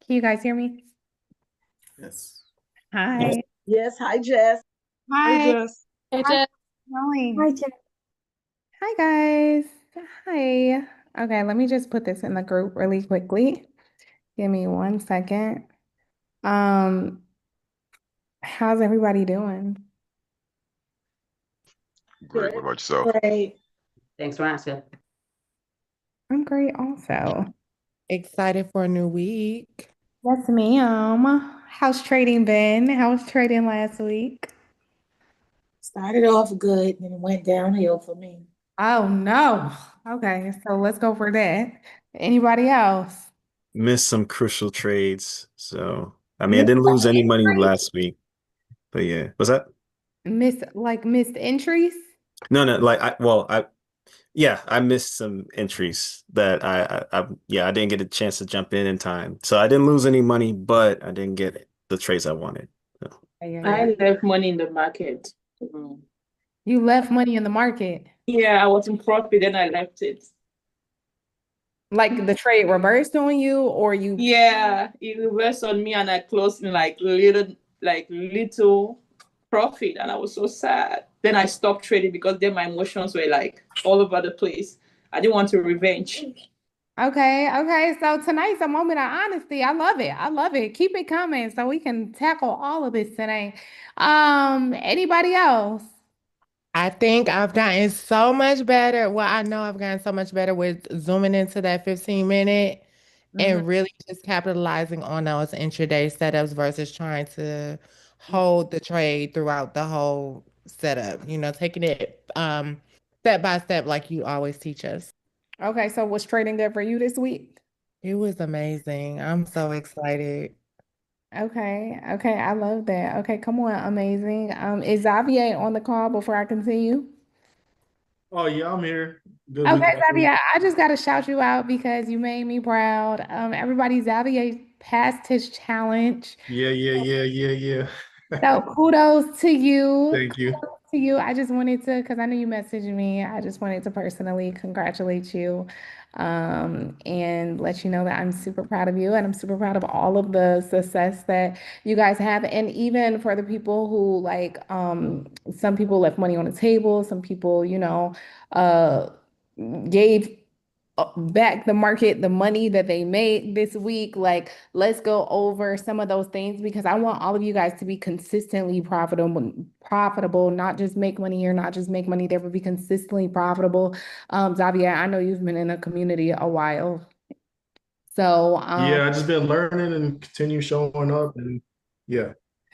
Can you guys hear me? Yes. Hi. Yes, hi Jess. Hey, Hi. Jess. Hey, How's it Jess. going? Hi Jess. Hi, guys. Hi. Okay, let me just put this in the group really quickly. Give me 1 second. Um, how's everybody doing? Great. Good. What about yourself? Great. Thanks for asking. I'm great also. Excited for a new week. Yes, ma'am. How's trading been? How was trading last week? Started off good and it went downhill for me. Oh no. Okay, so let's go for that. Anybody else? Missed some crucial trades. So, I mean, I Missed didn't lose any money entries? last week, but yeah. Was that? Missed entries? No, no, like yeah, I missed some entries that yeah, I didn't get a chance to jump in time. So I didn't lose any money, but I didn't get the trades I wanted. So, Yeah. I left money in the market. Mm. You left money in the market. Yeah, I was in profit and I left it. Like the trade reversed on you, or you, Yeah, it reversed on me and I closed in like little profit and I was so sad. Then I stopped trading because then my emotions were like all over the place. I didn't want to revenge. okay. So tonight's a moment of honesty. I love it. I love it. Keep it coming so we can tackle all of this today. Anybody else? I think I've gotten so much better. Well, I know I've gotten so much better with zooming into that 15 minute Mhm. and really just capitalizing on those intraday setups versus trying to hold the trade throughout the whole setup, taking it step by step like you always teach us. Okay, so was trading good for you this week? It was amazing. I'm so excited. Okay, I love that. Okay, come on, amazing. Is Xavier on the call before I continue? Oh yeah, I'm here. Good Okay, week last week. Xavier, I just got to shout you out because you made me proud. Everybody, Xavier passed his challenge. Yeah. So kudos to you. Thank you. Kudos to you. I just wanted to, because I know you messaged me, I just wanted to personally congratulate you and let you know that I'm super proud of you and I'm super proud of all of the success that you guys have. And even for the people who some people left money on the table, some people, uh, gave back the market the money that they made this week. Like, let's go over some of those things because I want all of you guys to be consistently profitable, not just make money here, not just make money there, but be consistently profitable. Xavier, I know you've been in a community a while. So, Yeah, I just been learning and continue showing up and yeah.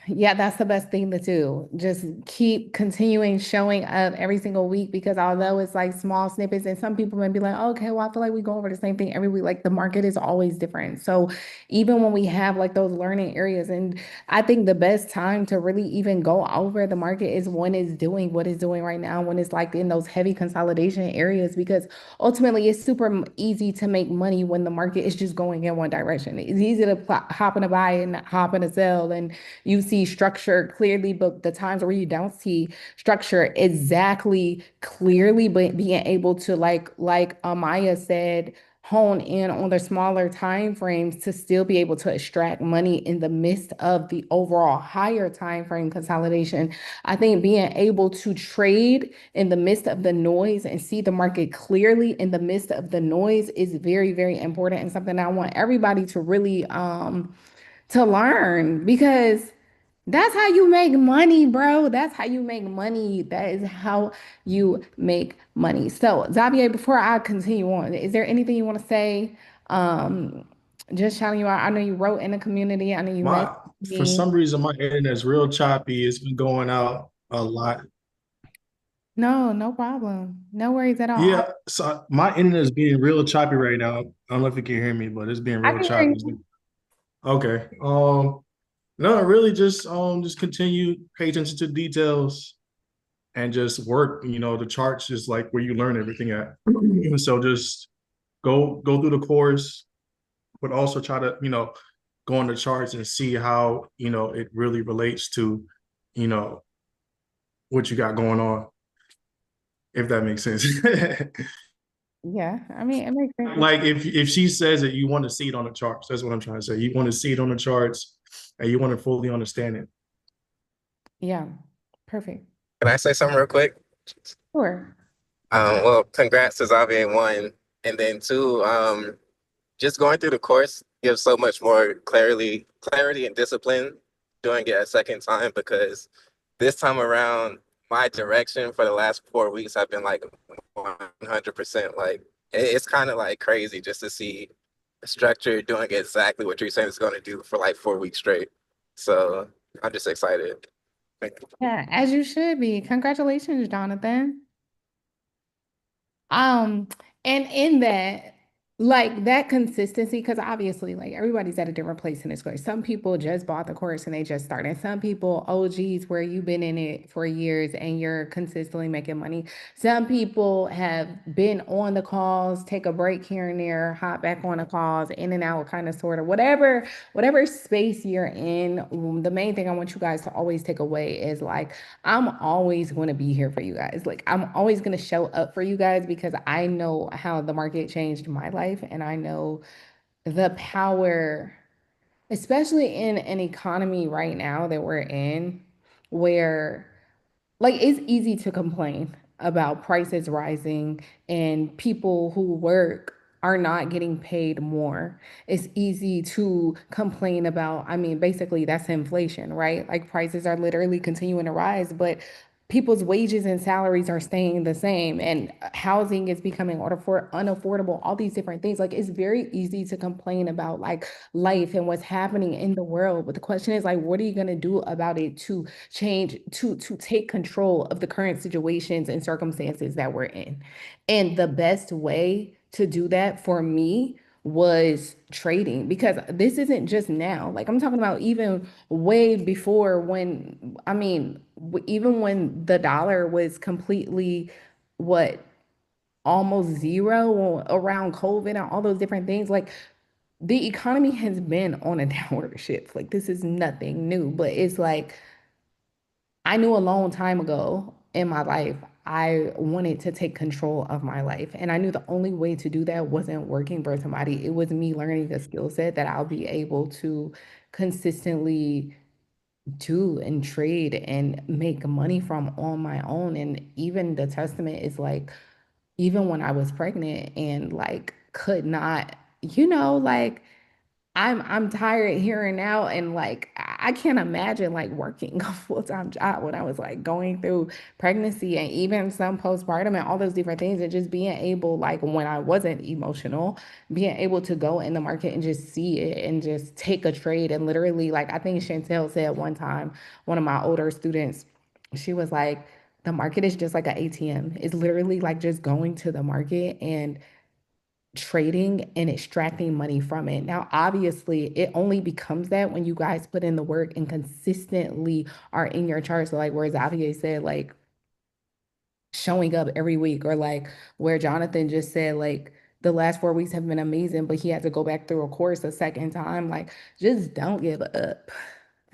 yeah, that's the best thing to do. Just keep continuing showing up every single week because although it's like small snippets, and some people may be like, okay, well, I feel like we go over the same thing every week. Like the market is always different. So even when we have like those learning areas, and I think the best time to really even go over the market is when it's doing what it's doing right now, when it's like in those heavy consolidation areas, because ultimately it's super easy to make money when the market is just going in one direction. It's easy to hop in a buy and hop in a sell and you see structure clearly, but the times where you don't see structure exactly clearly, but being able to like Amaya said, hone in on the smaller time frames to still be able to extract money in the midst of the overall higher time frame consolidation. I think being able to trade in the midst of the noise and see the market clearly in the midst of the noise is very, very important and something I want everybody to really to learn because that's how you make money, bro. That's how you make money. That is how you make money. So, Xavier, before I continue on, is there anything you want to say? Um, just shouting you out. I know you wrote in the community. I know you messaged My for me. some reason my internet is real choppy. It's been going out a lot. No, no problem. No worries at all. Yeah, so my internet is being real choppy right now. I don't know if you can hear me, but it's being I real can hear choppy. you. Okay. No, really just continue, pay attention to details and just work. The charts is like where you learn everything at. So just go through the course, but also try to, go on the charts and see how, it really relates to, you know, what you got going on, if that makes sense. Yeah, I mean, it makes sense. Like if she says that you want to see it on the charts, that's what I'm trying to say. You want to see it on the charts and you want to fully understand it. Yeah, perfect. Can I say something real quick? Sure. Well, congrats to Xavier, one. And then two, just going through the course gives so much more clarity and discipline doing it a second time, because this time around, my direction for the last 4 weeks have been like 100%. Like it's kind of like crazy just to see a structure doing exactly what you're saying it's going to do for like 4 weeks straight. So I'm just excited. Thank you. Yeah, as you should be. Congratulations, Jonathan. Um, and in that, like that consistency, because obviously, like everybody's at a different place in this course. Some people just bought the course and they just started. Some people, oh geez, where you've been in it for years and you're consistently making money. Some people have been on the calls, take a break here and there, hop back on the calls, in and out, kind of sort of whatever space you're in. The main thing I want you guys to always take away is like I'm always going to be here for you guys. Like I'm always going to show up for you guys because I know how the market changed my life and I know the power, especially in an economy right now that we're in where like it's easy to complain about prices rising and people who work are not getting paid more. It's easy to complain about, I mean, basically that's inflation, right? Like prices are literally continuing to rise, but people's wages and salaries are staying the same and housing is becoming unaffordable, all these different things. Like it's very easy to complain about like life and what's happening in the world. But the question is like, what are you going to do about it to change, to take control of the current situations and circumstances that we're in? And the best way to do that for me was trading because this isn't just now. Like I'm talking about even way before when, I mean, even when the dollar was completely what almost zero around COVID and all those different things. Like the economy has been on a downward shift. Like this is nothing new, but it's like I knew a long time ago in my life, I wanted to take control of my life. And I knew the only way to do that wasn't working for somebody. It was me learning a skill set that I'll be able to consistently do and trade and make money from on my own. And even the testament is like, even when I was pregnant and like could not, like I'm tired here and now and like I can't imagine like working a full-time job when I was like going through pregnancy and even some postpartum and all those different things and just being able like when I wasn't emotional, being able to go in the market and just see it and just take a trade and literally like I think Chantel said one time, one of my older students, she was like, the market is just like an ATM. It's literally like just going to the market and trading and extracting money from it. Now, obviously, it only becomes that when you guys put in the work and consistently are in your charts. So like where Xavier said, like showing up every week, or like where Jonathan just said, like the last 4 weeks have been amazing, but he had to go back through a course a second time. Like, just don't give up.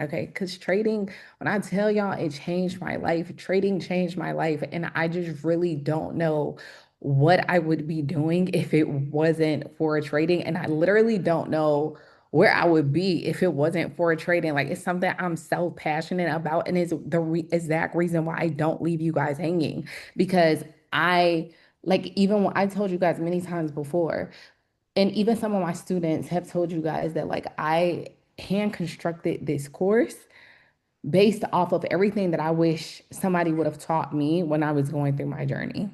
Okay, because trading, when I tell y'all it changed my life, trading changed my life. And I just really don't know what I would be doing if it wasn't for trading. And I literally don't know where I would be if it wasn't for trading. Like it's something I'm so passionate about. And it's the exact reason why I don't leave you guys hanging because I like even when I told you guys many times before, and even some of my students have told you guys that like I hand constructed this course based off of everything that I wish somebody would have taught me when I was going through my journey.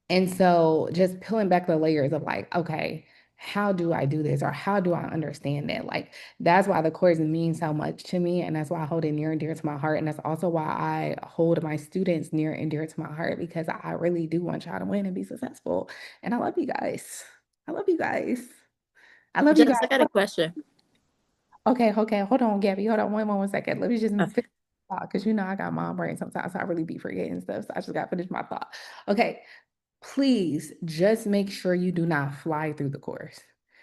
And so just peeling back the layers of like, okay, how do I do this or how do I understand that? Like that's why the course means so much to me. And that's why I hold it near and dear to my heart. And that's also why I hold my students near and dear to my heart because I really do want y'all to win and be successful. And I love you guys. I love you guys. I love you Jess, I guys. got a question. Okay, hold on, Gabby. Hold on one second. Let me just finish my thought because I got mom brain sometimes. So I really be forgetting stuff. So I just gotta finish my thought. Okay. Please just make sure you do not fly through the course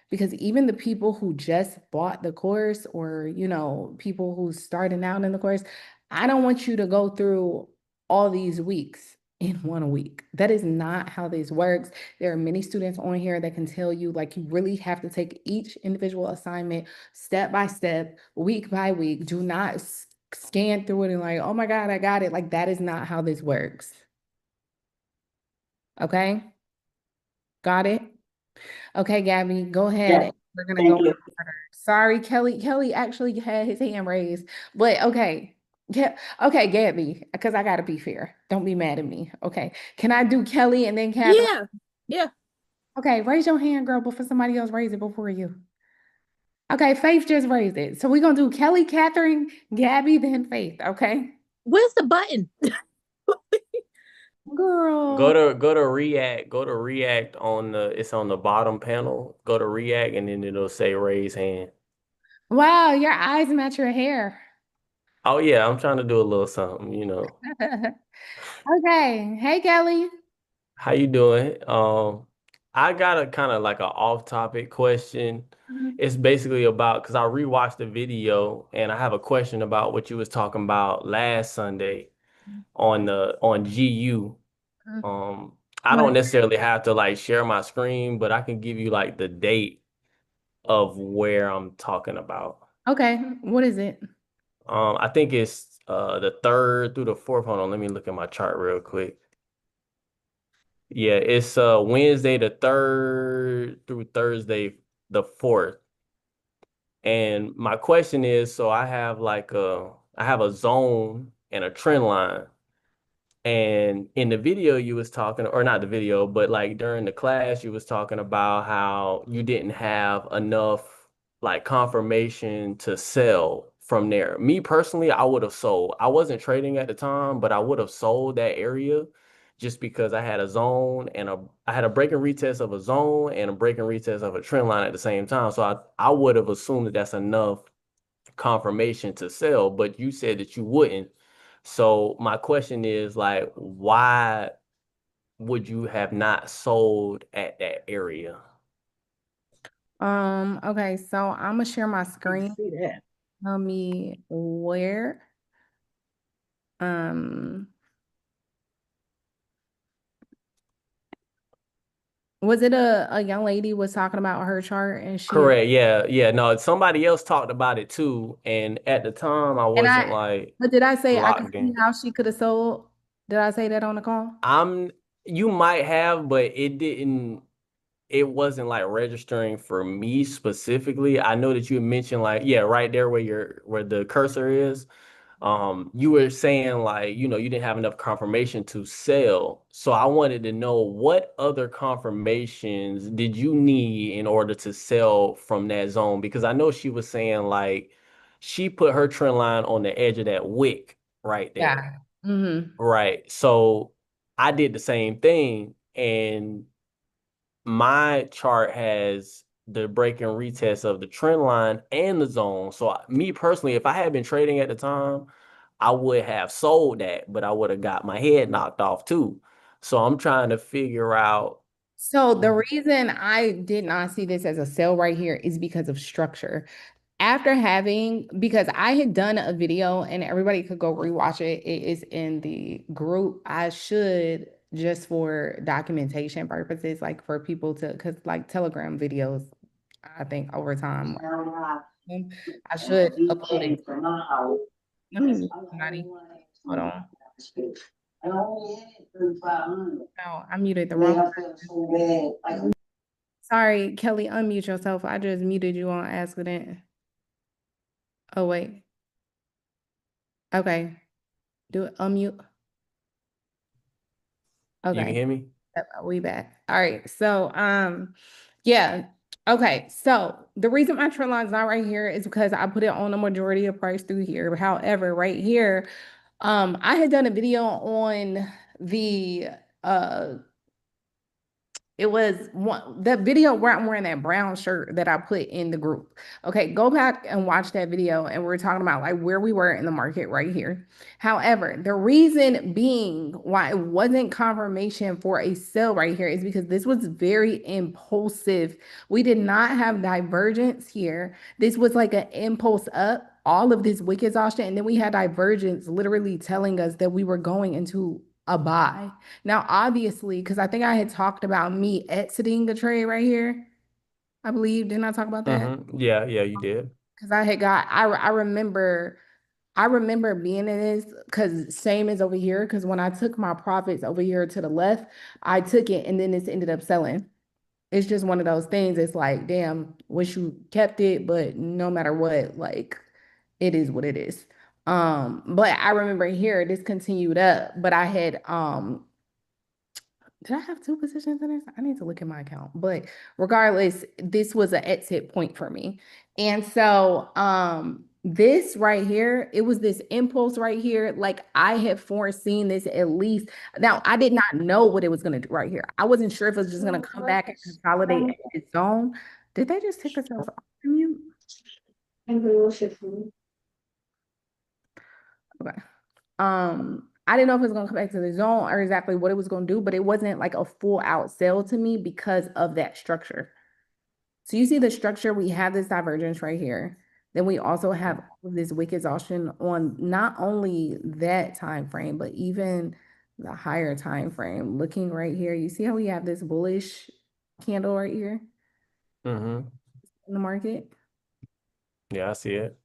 because even the people who just bought the course or, people who starting out in the course, I don't want you to go through all these weeks in 1 week. That is not how this works. There are many students on here that can tell you, like, you really have to take each individual assignment step by step, week by week. Do not scan through it and like, oh my God, I got it. Like, that is not how this works. Okay? Got it? Okay, Gabby, go ahead. Yeah, We're gonna thank go you. further. Sorry, Kelly. Kelly actually had his hand raised, but okay. Yeah, okay, Gabby, because I gotta be fair. Don't be mad at me. Okay. Can I do Kelly and then Catherine? Yeah, yeah. Okay, raise your hand, girl, before somebody else raise it before you. Okay, Faith just raised it. So we're gonna do Kelly, Catherine, Gabby, then Faith, okay? Where's the button? Girl. Go to React on it's on the bottom panel. Go to React and then it'll say raise hand. Wow, your eyes match your hair. Oh yeah, I'm trying to do a little something, you know. Okay. Hey, Kelly. How you doing? I got a kind of like an off-topic question. It's basically about because I rewatched the video and I have a question about what you was talking about last Sunday on GU. I don't What? necessarily have to like share my screen, but I can give you like the date of where I'm talking about. Okay, what is it? I think it's the 3rd through the 4th. Hold on, let me look at my chart real quick. Yeah, it's Wednesday the 3rd through Thursday the 4th. And my question is, so I have a zone and a trend line. And in the video you was talking, or not the video, but like during the class, you was talking about how you didn't have enough like confirmation to sell from there. Me personally, I would have sold. I wasn't trading at the time, but I would have sold that area just because I had a zone and I had a break and retest of a zone and a break and retest of a trend line at the same time. So I would have assumed that that's enough confirmation to sell, but you said that you wouldn't. So my question is like, why would you have not sold at that area? Okay, so I'm gonna share my screen. See that. Tell me where. Um, was it a young lady was talking about her chart and she Correct. Yeah. Yeah. No, somebody else talked about it too. And at the time I and wasn't like but did I say I could locked see in. how she could have sold? Did I say that on the call? You might have, but it wasn't like registering for me specifically. I know that you mentioned like, yeah, right there where the cursor is. You were saying like, you know, you didn't have enough confirmation to sell. So I wanted to know what other confirmations did you need in order to sell from that zone? Because I know she was saying like she put her trend line on the edge of that wick right there. Yeah. Mm-hmm. Right. So I did the same thing and my chart has the break and retest of the trend line and the zone. So me personally, if I had been trading at the time, I would have sold that, but I would have got my head knocked off too. So I'm trying to figure out. So the reason I did not see this as a sale right here is because of structure. Because I had done a video and everybody could go rewatch it. It is in the group. I should, just for documentation purposes, like for people to, because like Telegram videos, I think over time, I should upload it. Let me mute somebody. Hold on. No, I muted the wrong person. Sorry, Kelly, unmute yourself. I just muted you on accident. Oh, wait. Okay. Do it. Unmute. You can Okay. hear me? Yep, we back. All right. So, yeah. Okay. So the reason my trend line's not right here is because I put it on the majority of price through here. However, right here, I had done a video on the it was that video where I'm wearing that brown shirt that I put in the group. Okay, go back and watch that video. And we're talking about like where we were in the market right here. However, the reason being why it wasn't confirmation for a sell right here is because this was very impulsive. We did not have divergence here. This was like an impulse up, all of this wick exhaustion. And then we had divergence literally telling us that we were going into a buy. Now, obviously, because I think I had talked about me exiting the trade right here. I believe, didn't I talk about that? Yeah, you did. Because I remember being in this because same as over here. Because when I took my profits over here to the left, I took it and then this ended up selling. It's just one of those things. It's like, damn, wish you kept it, but no matter what, like it is what it is. But I remember here this continued up, but I had did I have two positions in this? I need to look at my account. But regardless, this was an exit point for me. And so this right here, it was this impulse right here. Like I had foreseen this at least. Now I did not know what it was gonna do right here. I wasn't sure if it was just gonna come back and consolidate at its own. Did they just take themselves off mute? Okay. I didn't know if it was gonna come back to the zone or exactly what it was gonna do, but it wasn't like a full out sell to me because of that structure. So you see the structure, we have this divergence right here. Then we also have this wick exhaustion on not only that time frame, but even the higher time frame. Looking right here, you see how we have this bullish candle right here Mm-hmm. in the market? Yeah, I see it.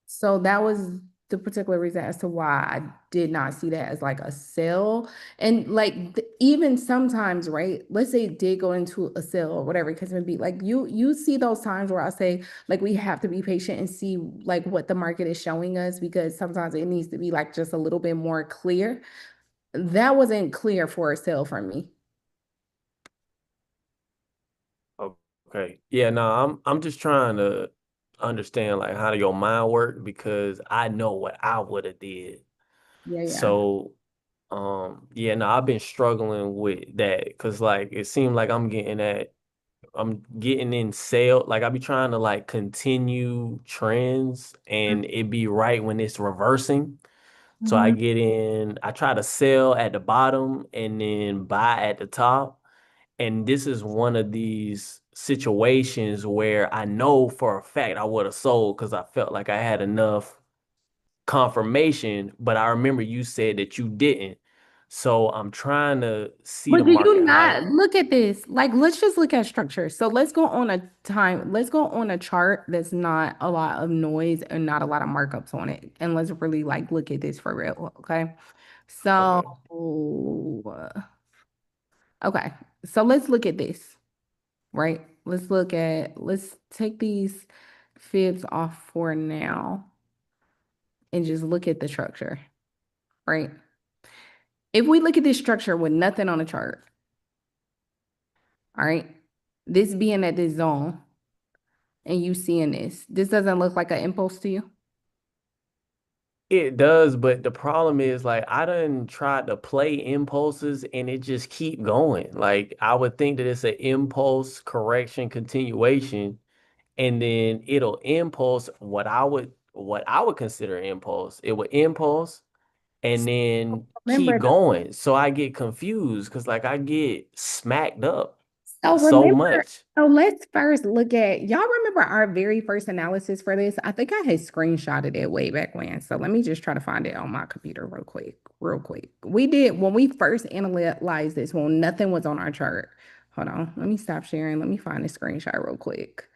So that was the particular reason as to why I did not see that as like a sell. And like even sometimes, right? Let's say it did go into a sell or whatever, because it would be like you see those times where I say like we have to be patient and see like what the market is showing us, because sometimes it needs to be like just a little bit more clear. That wasn't clear for a sell for me. Okay. Yeah, no, I'm just trying to understand like how your mind work because I know what I would have did. Yeah. So yeah, no, I've been struggling with that because like it seemed like I'm getting in sale. Like I be trying to like continue trends and it be right when it's reversing. So I get in, I try to sell at the bottom and then buy at the top. And this is one of these situations where I know for a fact I would have sold because I felt like I had enough confirmation, but I remember you said that you didn't. So I'm trying to see the But do you market how not look at this? Like, let's just look at structure. So let's go on let's go on a chart that's not a lot of noise and not a lot of markups on it. And let's really like look at this for real. Okay. So, okay. So let's look at this, right? Let's take these fibs off for now and just look at the structure, right? If we look at this structure with nothing on the chart, all right, this being at this zone and you seeing this doesn't look like an impulse to you? it does, but the problem is like I done tried to play impulses and it just keep going. Like I would think that it's an impulse correction continuation, and then it'll impulse what I would consider impulse. It would impulse and then keep Remember, going. So I get confused because like I get smacked up so so remember, much. so let's first look at, y'all remember our very first analysis for this? I think I had screenshotted it way back when. So let me just try to find it on my computer real quick, real quick. We did, when we first analyzed this, when nothing was on our chart. Hold on, let me stop sharing. Let me find the screenshot real quick.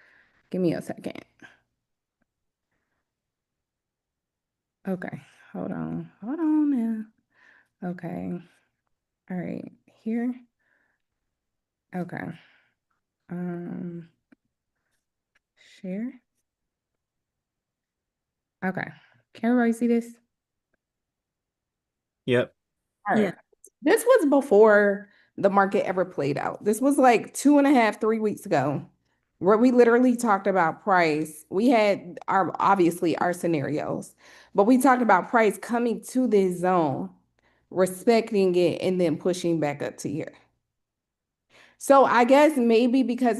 Give me a second. Okay, hold on now. Okay, all right, here. Okay, share. Okay, can everybody see this? Yep. All right. This was before the market ever played out. This was like 2.5, 3 weeks ago, where we literally talked about price. We had obviously our scenarios, but we talked about price coming to this zone, respecting it, and then pushing back up to here. So I guess maybe because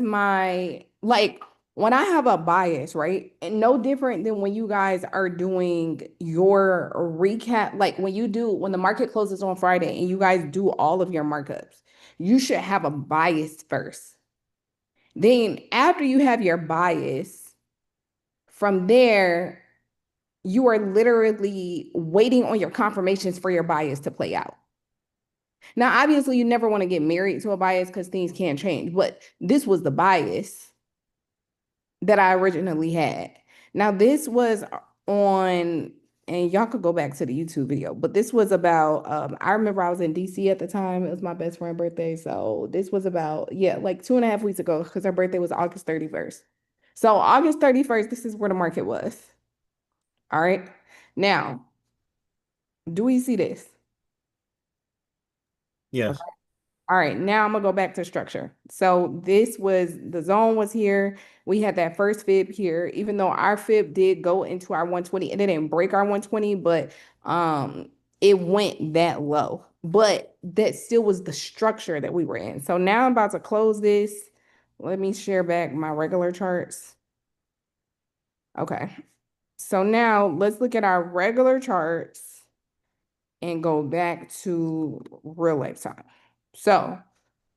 like when I have a bias, right? And no different than when you guys are doing your recap, like when the market closes on Friday and you guys do all of your markups, you should have a bias first. Then after you have your bias, from there, you are literally waiting on your confirmations for your bias to play out. Now, obviously, you never want to get married to a bias because things can change, but this was the bias that I originally had. Now, this was on, and y'all could go back to the YouTube video, but this was about, I remember I was in DC at the time. It was my best friend's birthday. So this was about, yeah, like 2.5 weeks ago, because her birthday was August 31st. So August 31st, this is where the market was. All right. Now, do we see this? Yes. All right, now I'm gonna go back to structure. So this was, the zone was here. We had that first fib here, even though our fib did go into our 120, it didn't break our 120, but it went that low. But that still was the structure that we were in. So now I'm about to close this. Let me share back my regular charts. Okay. So now let's look at our regular charts and go back to real life time. So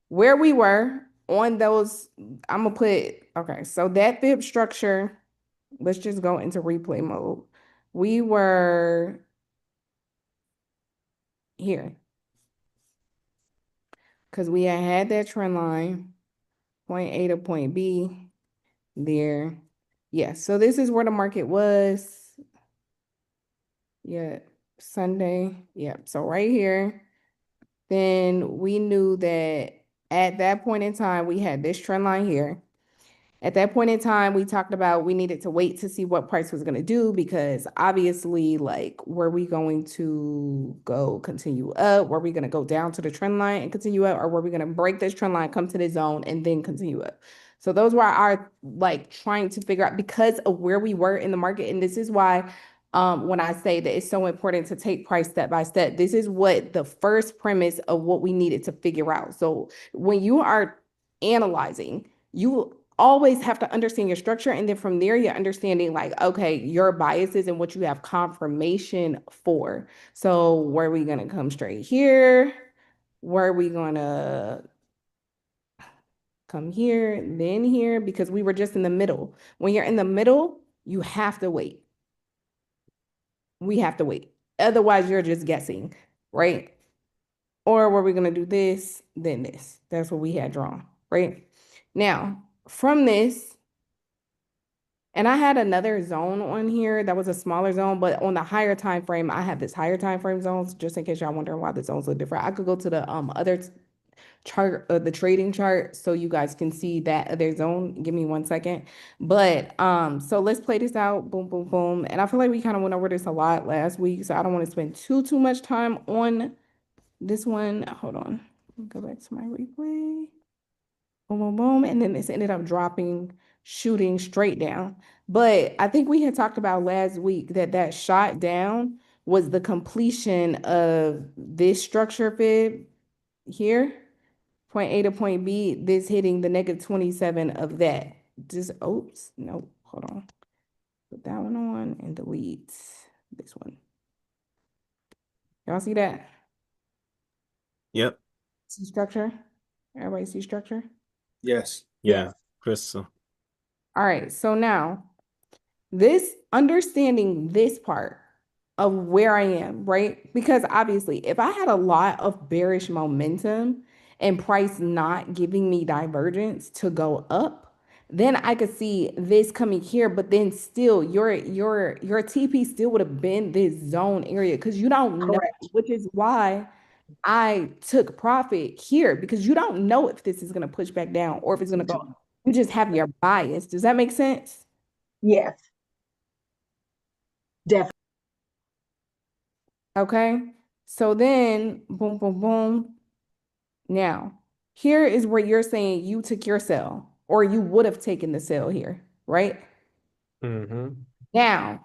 where we were on those, I'm gonna put, okay, so that fib structure, let's just go into replay mode. We were here because we had that trend line, point A to point B there. Yeah, so this is where the market was. Yeah, Sunday. Yeah, so right here. Then we knew that at that point in time, we had this trend line here. At that point in time, we talked about we needed to wait to see what price was going to do, because obviously, like, were we going to go continue up? Were we going to go down to the trend line and continue up? Or were we going to break this trend line, come to the zone, and then continue up? So those were our, like, trying to figure out, because of where we were in the market. And this is why when I say that it's so important to take price step by step, this is what the first premise of what we needed to figure out. So when you are analyzing, you always have to understand your structure. And then from there, you're understanding, like, okay, your biases and what you have confirmation for. So were we going to come straight here? Were we going to come here, then here? Because we were just in the middle. When you're in the middle, you have to wait. We have to wait. Otherwise, you're just guessing, right? Or were we going to do this, then this? That's what we had drawn, right? Now, from this, and I had another zone on here that was a smaller zone, but on the higher time frame, I have this higher time frame zones, just in case y'all wondering why the zones look different. I could go to the other chart, the trading chart, so you guys can see that other zone. Give me 1 second. But so let's play this out. Boom, boom, boom. And I feel like we kind of went over this a lot last week, so I don't want to spend too much time on this one. Hold on. Go back to my replay. Boom, boom, boom. And then this ended up dropping, shooting straight down. But I think we had talked about last week that that shot down was the completion of this structure fib here, point A to point B, this hitting the -27 of that. Just, oops, no, hold on. Put that one on and delete this one. Y'all see that? Yep. See structure? Everybody see structure? Yes. Yeah. Crystal. All right, so now this understanding this part of where I am, right? Because obviously, if I had a lot of bearish momentum and price not giving me divergence to go up, then I could see this coming here, but then still your TP still would have been this zone area, because you don't know, Correct. which is why I took profit here, because you don't know if this is going to push back down or if it's going to go. You just have your bias. Does that make sense? Yes, definitely. Okay. So then, boom, boom, boom. Now, here is where you're saying you took your sell, or you would have taken the sell here, right? Mm-hmm. Now,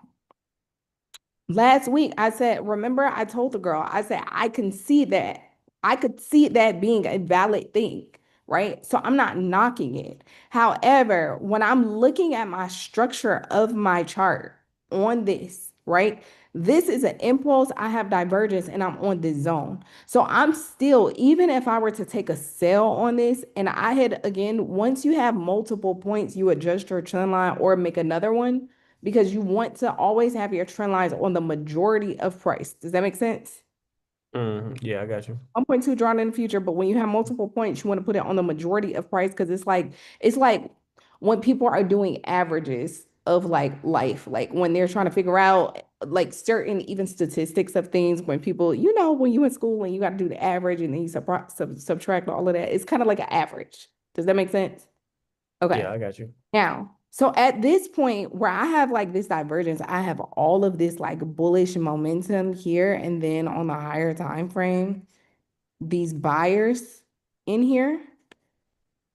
last week I said, remember, I told the girl, I said, I can see that. I could see that being a valid thing, right? So I'm not knocking it. However, when I'm looking at my structure of my chart on this, right? This is an impulse. I have divergence and I'm on this zone. So I'm still, even if I were to take a sell on this, and I had, again, once you have multiple points, you adjust your trend line or make another one, because you want to always have your trend lines on the majority of price. Does that make sense? Yeah, I got you. 1.2 drawn in the future, but when you have multiple points, you want to put it on the majority of price because it's like when people are doing averages of like life, like when they're trying to figure out like certain even statistics of things, when people, when you in school and you got to do the average and then you subtract all of that, it's kind of like an average. Does that make sense? Okay. Yeah, I got you. Now, so at this point where I have like this divergence, I have all of this like bullish momentum here, and then on the higher time frame, these buyers in here,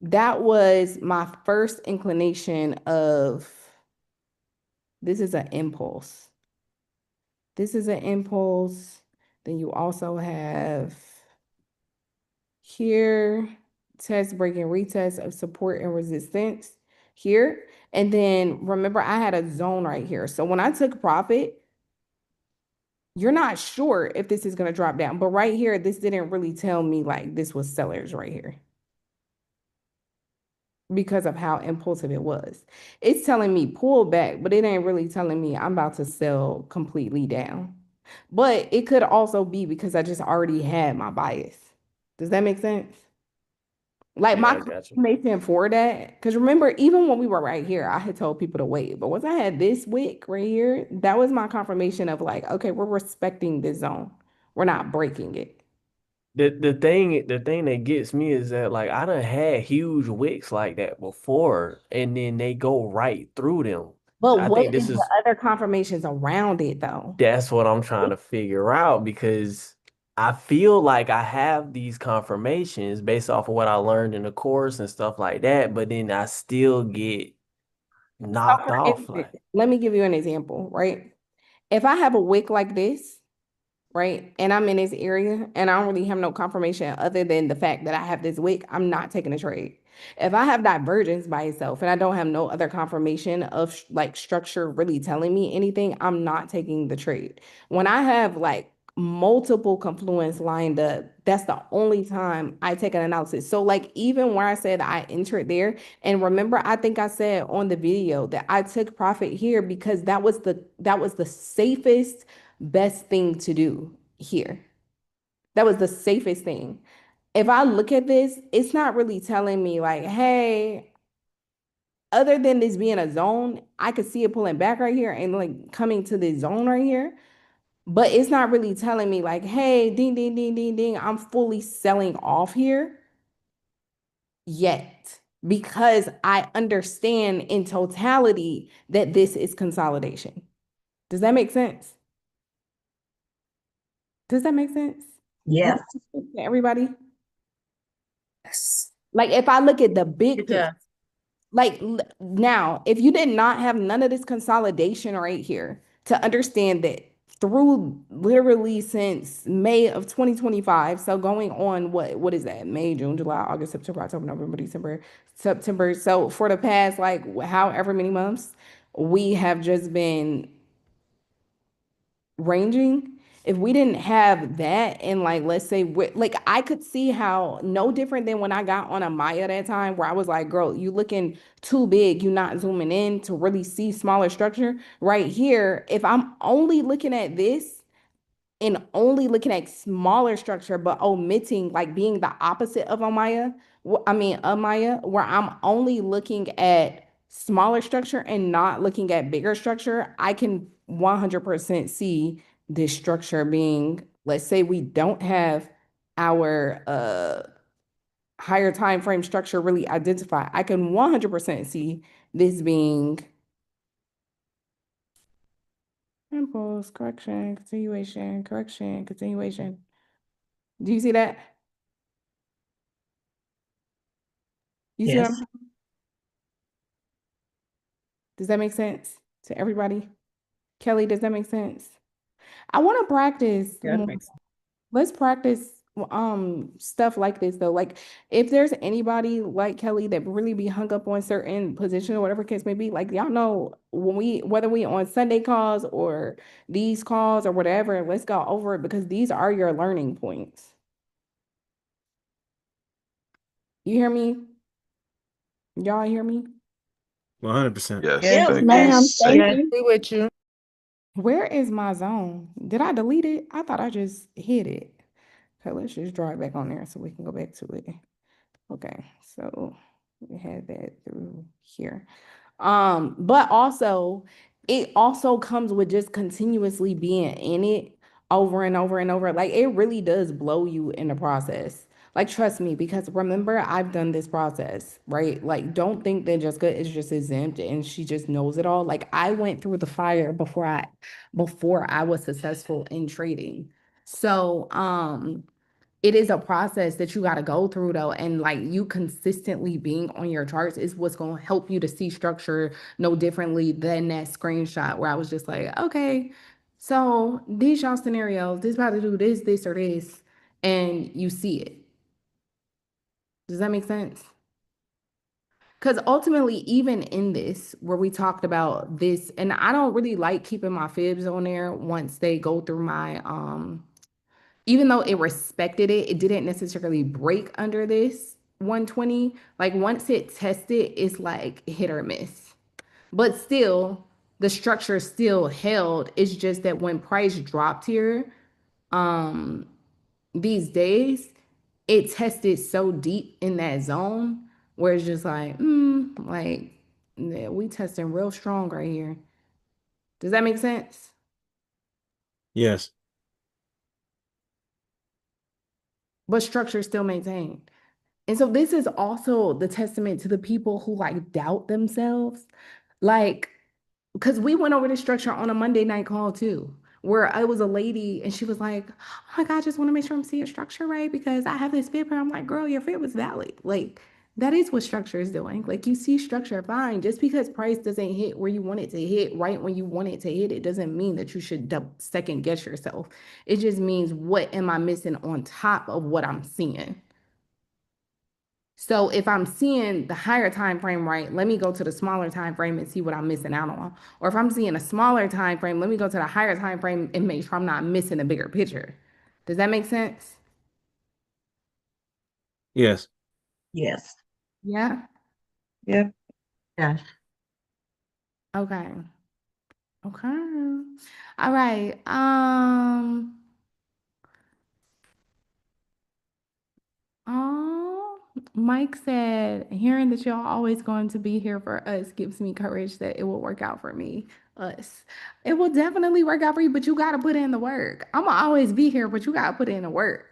that was my first inclination of this is an impulse. This is an impulse. Then you also have here test breaking retest of support and resistance here. And then remember, I had a zone right here. So when I took profit, you're not sure if this is going to drop down. But right here, this didn't really tell me like this was sellers right here because of how impulsive it was. It's telling me pull back, but it ain't really telling me I'm about to sell completely down. But it could also be because I just already had my bias. Does that make sense? Like Yeah, my I got you. confirmation for that, because remember, even when we were right here, I had told people to wait. But once I had this wick right here, that was my confirmation of like, okay, we're respecting this zone. We're not breaking it. The thing that gets me is that like I done had huge wicks like that before, and then they go right through them. But I what think is this the is other confirmations around it though? that's what I'm trying to figure out because I feel like I have these confirmations based off of what I learned in the course and stuff like that, but then I still get So knocked for off. instance, let me give you an example, right? If I have a wick like this, right? And I'm in this area and I don't really have no confirmation other than the fact that I have this wick, I'm not taking a trade. If I have divergence by itself and I don't have no other confirmation of like structure really telling me anything, I'm not taking the trade. When I have like multiple confluence lined up, that's the only time I take an analysis. So like even where I said I entered there, and remember, I think I said on the video that I took profit here because that was the safest best thing to do here. That was the safest thing. If I look at this, it's not really telling me like, hey, other than this being a zone, I could see it pulling back right here and like coming to this zone right here. But it's not really telling me like, hey, ding, ding, ding, ding, ding, I'm fully selling off here yet because I understand in totality that this is consolidation. Does that make sense? Does that make sense? Yeah. To everybody? Yes. Like if I look at the big It does. picture, like now, if you did not have none of this consolidation right here to understand that through literally since May of 2025, so going on what is that? May, June, July, August, September, October, November, December, September. So for the past like however many months, we have just been ranging. If we didn't have that, and like let's say like I could see how no different than when I got on a Maya that time where I was like, girl, you looking too big, you not zooming in to really see smaller structure. Right here, if I'm only looking at this and only looking at smaller structure, but omitting like being the opposite of Amaya, Amaya, where I'm only looking at smaller structure and not looking at bigger structure, I can 100% see this structure being, let's say we don't have our higher time frame structure really identified. I can 100% see this being impulse, correction, continuation, correction, continuation. Do you see that? You see what I'm Yes. saying? Does that make sense to everybody? Kelly, does that make sense? I want to practice Yeah, that more. makes sense. Let's practice stuff like this though. Like if there's anybody like Kelly that really be hung up on certain position or whatever case may be, like y'all know when whether we on Sunday calls or these calls or whatever, let's go over it because these are your learning points. You hear me? Y'all hear me? 100%. Yes, Yes, Yes, thank you. ma'am. Thank yes, you. we with you. Where is my zone? Did I delete it? I thought I just hit it. Okay, let's just draw it back on there so we can go back to it. Okay, so we had that through here. But also it also comes with just continuously being in it over and over and over. Like it really does blow you in the process. Like trust me, because remember I've done this process, right? Like don't think that Jessica is just exempt and she just knows it all. Like I went through the fire before I was successful in trading. So it is a process that you got to go through though, and like you consistently being on your charts is what's going to help you to see structure no differently than that screenshot where I was just like, okay, so these y'all scenarios, this about to do this or this, and you see it. Does that make sense? Because ultimately, even in this, where we talked about this, and I don't really like keeping my fibs on there once they go through my even though it respected it, it didn't necessarily break under this 120. Like once it tested, it's like hit or miss. But still, the structure still held. It's just that when price dropped here, um, these days, it tested so deep in that zone where it's just like, like, yeah, we testing real strong right here. Does that make sense? Yes. But structure still maintained. And so this is also the testament to the people who like doubt themselves. Like, because we went over this structure on a Monday night call too, where I was a lady and she was like, oh my God, I just want to make sure I'm seeing structure right because I have this paper. I'm like, girl, your fib was valid. Like, that is what structure is doing. Like, you see structure fine. Just because price doesn't hit where you want it to hit right when you want it to hit, it doesn't mean that you should second guess yourself. It just means, what am I missing on top of what I'm seeing? So if I'm seeing the higher time frame right, let me go to the smaller time frame and see what I'm missing out on. Or if I'm seeing a smaller time frame, let me go to the higher time frame and make sure I'm not missing the bigger picture. Does that make sense? Yes. Yes. Yeah. Yep. Yeah. Okay. Okay. All right. Oh, Mike said, hearing that y'all always going to be here for us gives me courage that it will work out for me. Us. It will definitely work out for you, but you got to put in the work. I'm gonna always be here, but you got to put in the work.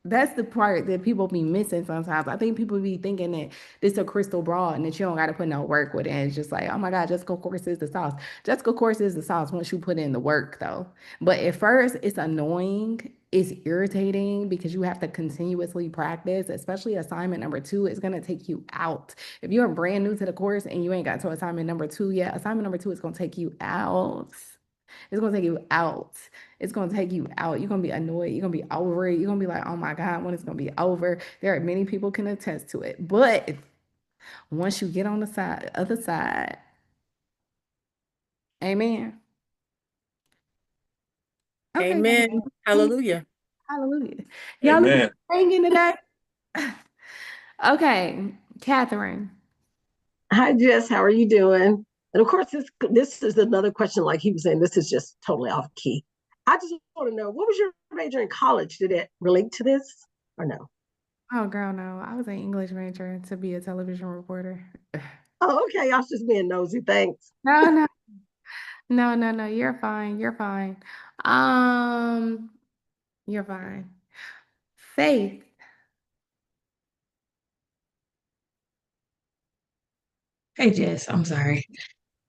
That's the part that people be missing sometimes. I think people be thinking that this a crystal ball and that you don't got to put no work with it. And it's just like, oh my God, Jessica course is the sauce. Jessica course is the sauce once you put in the work though. But at first, it's annoying, it's irritating because you have to continuously practice, especially assignment number 2 is going to take you out. If you're brand new to the course and you ain't got to assignment number 2 yet, assignment number 2 is going to take you out. It's going to take you out. It's going to take you out. You're going to be annoyed. You're going to be over it. You're going to be like, oh my God, when it's going to be over. There are many people can attest to it. But once you get on the other side, amen. Okay. Amen. Hallelujah. Hallelujah. Y'all Amen. singing today? Okay, Catherine. Hi, Jess. How are you doing? And of course, this is another question. Like he was saying, this is just totally off key. I just want to know, what was your major in college? Did it relate to this or no? Oh, girl, no. I was an English major to be a television reporter. Oh, okay. I was just being nosy. Thanks. No, no, no, no, no. You're fine. You're fine. Um, you're fine. Faith. Hey Jess, I'm sorry.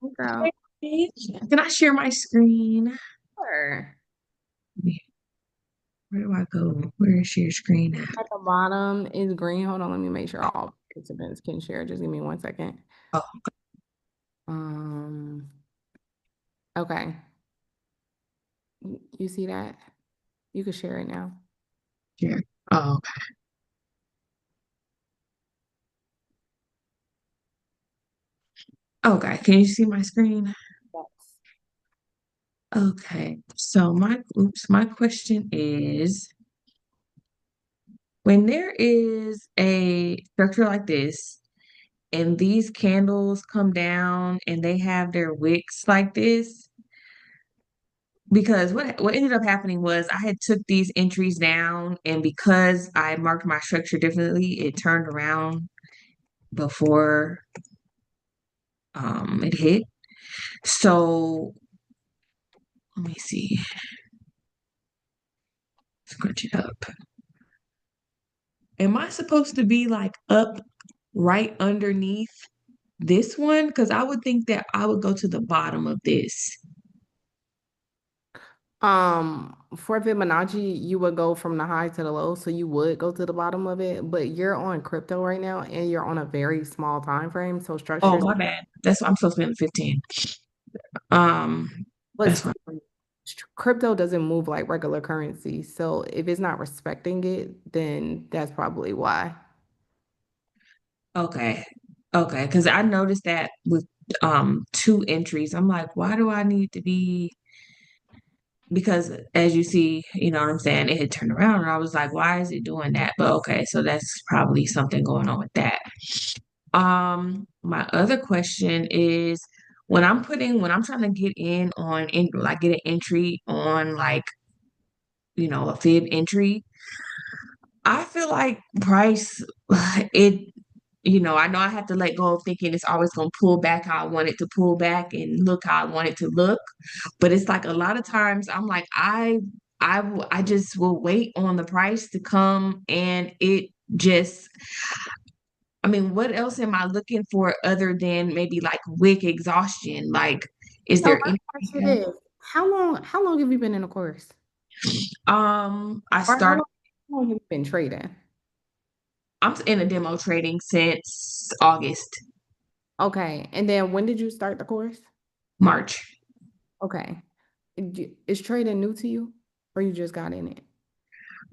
Hey, girl. Hey, can I share my screen? Sure. Where do I go? Where is your screen at? At the bottom is green. Hold on, let me make sure all participants can share. Just give me 1 second. Oh, Um, okay. You see that? You can share it now. here. Oh, okay. Can you see my screen? Yes. Okay. So my question is, when there is a structure like this and these candles come down and they have their wicks like this, because what ended up happening was I had took these entries down, and because I marked my structure differently, it turned around before it hit. So let me see. Scrunch it up. Am I supposed to be like up right underneath this one? Because I would think that I would go to the bottom of this. For Fibonacci, you would go from the high to the low, so you would go to the bottom of it, but you're on crypto right now and you're on a very small time frame, so Oh, structures, my bad. That's what I'm supposed to be on the 15. Um, but that's fine. crypto doesn't move like regular currency. So if it's not respecting it, then that's probably why. Okay. Okay. Because I noticed that with two entries. I'm like, why do I need to be? Because as you see, you know what I'm saying, it had turned around and I was like, why is it doing that? But okay, so that's probably something going on with that. My other question is when I'm trying to get like get an entry on like, a fib entry, I feel like price, it, I know I have to let go of thinking it's always going to pull back how I want it to pull back and look how I want it to look. But it's like a lot of times I'm like, I just will wait on the price to come and it just, I mean, what else am I looking for other than maybe like wick exhaustion? Like, is So let there me ask you anything else? this. How long have you been in the course? I Or how started, long have you been trading? I'm in a demo trading since August, Okay. And then when did you start the course? March. Okay. Is trading new to you or you just got in it?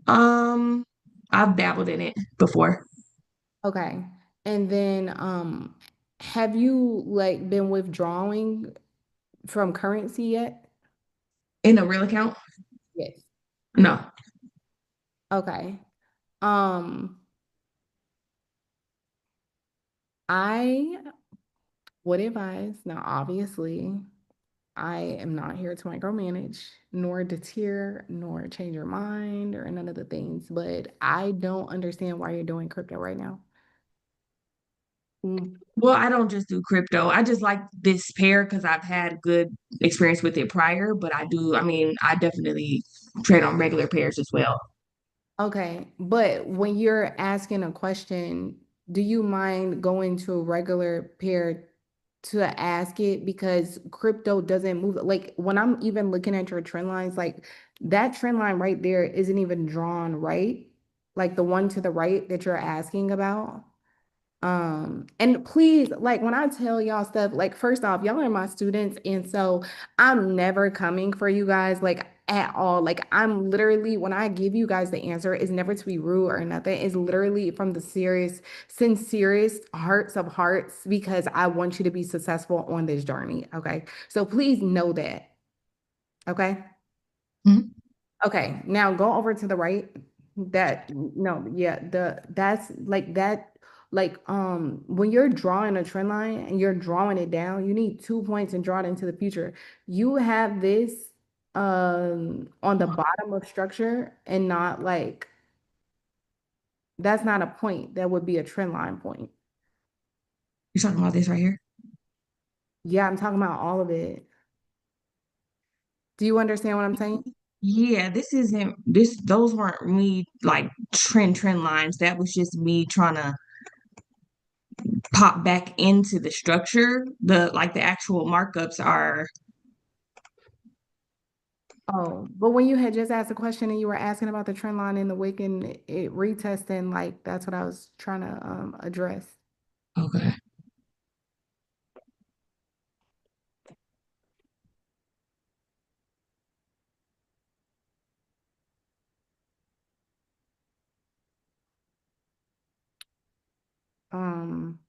Um, I've dabbled in it before Okay. And then have you like been withdrawing from currency yet? in a real account. Yes. No. Okay. Um I would advise, now obviously, I am not here to micromanage, nor deter, nor change your mind, or none of the things, but I don't understand why you're doing crypto right now. Mm, Well, I don't just do crypto. I just like this pair because I've had good experience with it prior, but I mean, I definitely trade on regular pairs as well. Okay, but when you're asking a question, do you mind going to a regular pair to ask it? Because crypto doesn't move. Like when I'm even looking at your trend lines, like that trend line right there isn't even drawn right. Like the one to the right that you're asking about. And please, like when I tell y'all stuff, like first off, y'all are my students, and so I'm never coming for you guys like at all. Like I'm literally when I give you guys the answer, it's never to be rude or nothing. It's literally from the sincerest hearts of hearts because I want you to be successful on this journey. Okay. So please know that. Okay. Mhm. Okay, now go over to the right. That no, yeah, that's like that, like when you're drawing a trend line and you're drawing it down, you need 2 points and draw it into the future. You have this on the bottom of structure and not like that's not a point. That would be a trend line point. You're talking about this right here? Yeah, I'm talking about all of it. Do you understand what I'm saying? Yeah, those weren't me like trend lines. That was just me trying to pop back into the structure. The actual markups are Oh, but when you had just asked a question and you were asking about the trend line in the wick and it retesting, like that's what I was trying to address. okay. Um,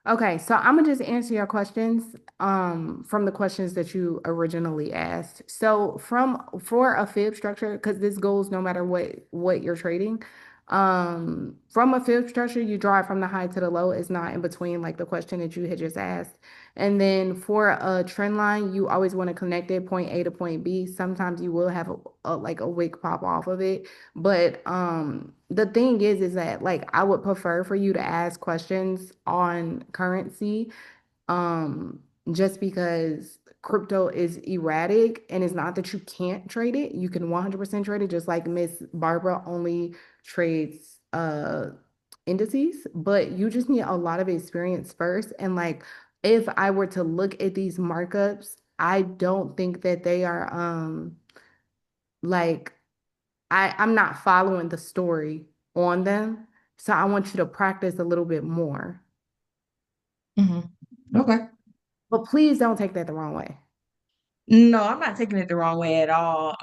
okay, so I'm gonna just answer your questions from the questions that you originally asked. So for a fib structure, because this goes no matter what you're trading, from a fib structure, you draw it from the high to the low. It's not in between like the question that you had just asked. And then for a trend line, you always want to connect it point A to point B. Sometimes you will have like a wick pop off of it. But the thing is that like I would prefer for you to ask questions on currency, um, just because crypto is erratic, and it's not that you can't trade it. You can 100% trade it, just like Miss Barbara only trades indices, but you just need a lot of experience first. And like if I were to look at these markups, I don't think that they are like I'm not following the story on them. So I want you to practice a little bit more. Okay. But please don't take that the wrong way. No, I'm not taking it the wrong way at all.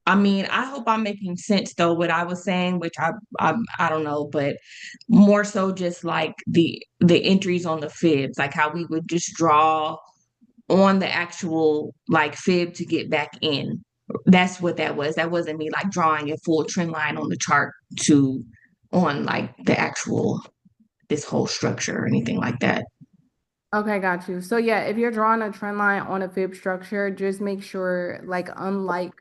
I mean, I hope I'm making sense though, what I was saying, which I don't know, but more so just like the entries on the fibs, like how we would just draw on the actual like fib to get back in. That's what that was. That wasn't me like drawing a full trend line on the chart to on like the actual this whole structure or anything like that. Okay, got you. So yeah, if you're drawing a trend line on a fib structure, just make sure like unlike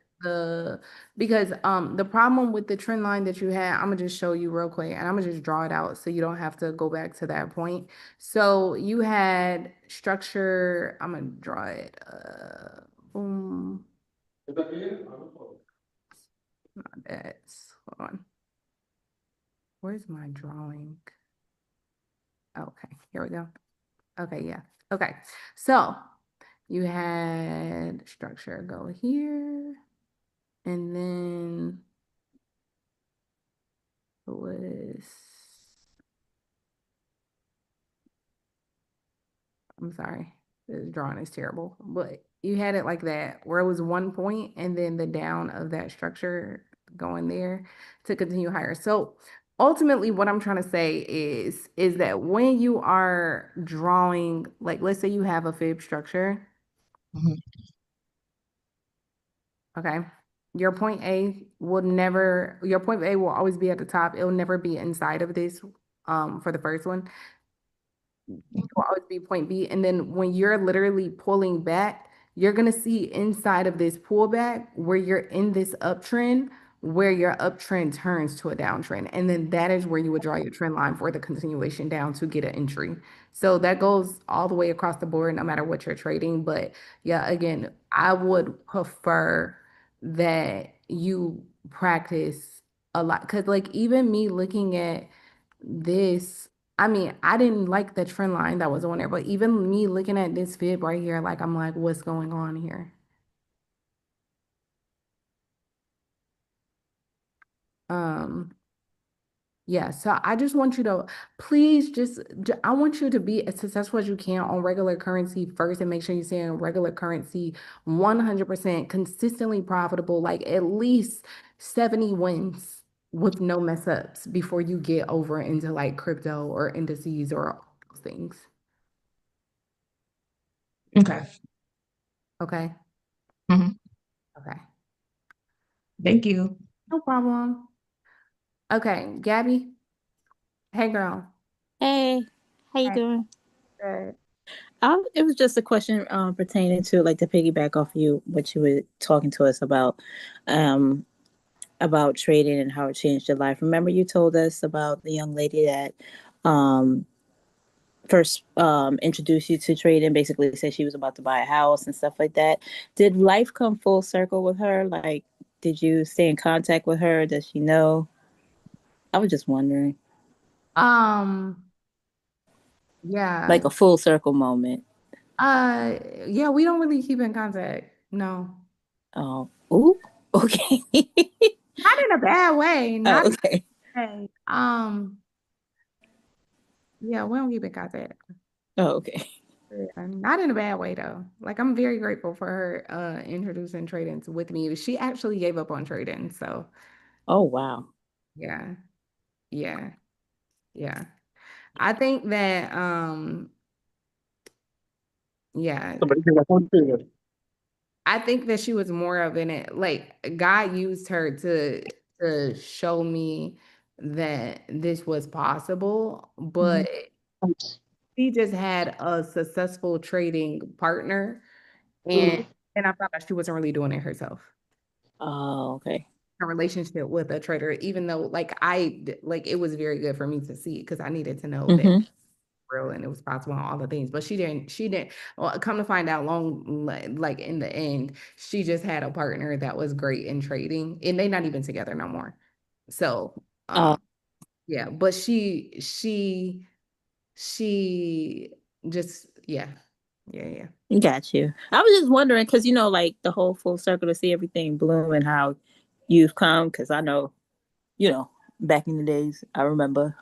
because the problem with the trend line that you had, I'm gonna just show you real quick and I'm gonna just draw it out so you don't have to go back to that point. So you had structure, I'm gonna draw it. Boom. Not that. Hold on. Where's my drawing? Okay, here we go. Okay, yeah. Okay. So you had structure go here, and then it was, I'm sorry, this drawing is terrible, but you had it like that, where it was 1 point and then the down of that structure going there to continue higher. So ultimately what I'm trying to say is that when you are drawing, like let's say you have a fib structure, okay, your point A will always be at the top. It'll never be inside of this for the first one. It will always be point B. And then when you're literally pulling back, you're gonna see inside of this pullback where you're in this uptrend, where your uptrend turns to a downtrend. And then that is where you would draw your trend line for the continuation down to get an entry. So that goes all the way across the board, no matter what you're trading. But yeah, again, I would prefer that you practice a lot. Cause like even me looking at this, I mean, I didn't like the trend line that was on there, but even me looking at this fib right here, like I'm like, what's going on here? Yeah, so I just want you to please I want you to be as successful as you can on regular currency first and make sure you're saying regular currency 100% consistently profitable, like at least 70 wins with no mess ups before you get over into like crypto or indices or all those things. Okay. Okay. Mhm. Okay. Thank you. No problem. Okay, Gabby. Hey, girl. Hey, how you Hey. doing? Good. It was just a question pertaining to like to piggyback off you what you were talking to us um about trading and how it changed your life. Remember you told us about the young lady that um first introduced you to trading, basically said she was about to buy a house and stuff like that. Did life come full circle with her? Like, did you stay in contact with her? Does she know? I was just wondering. Yeah. Like a full circle moment. Yeah, we don't really keep in contact. No. Oh, ooh, okay. Not in a bad way. Not Oh, okay. hey. Yeah, we don't keep in contact. Oh, okay. Yeah, not in a bad way though. Like I'm very grateful for her introducing trading with me. She actually gave up on trading. So Oh, wow. yeah, yeah, yeah. I think that yeah, I think that she was more of in it. Like God used her to show me that this was possible, but She just had a successful trading partner, Mm. and I found out she wasn't really doing it herself. Oh, okay. A relationship with a trader, even though like it was very good for me to see because I needed to know that Mm-hmm. real and it was possible and all the things. But she didn't well, come to find out like in the end, she just had a partner that was great in trading and they're not even together no more. So Oh, yeah, but she just yeah. got you. I was just wondering because like the whole full circle to see everything bloom and how you've come. Because I know, back in the days, I remember,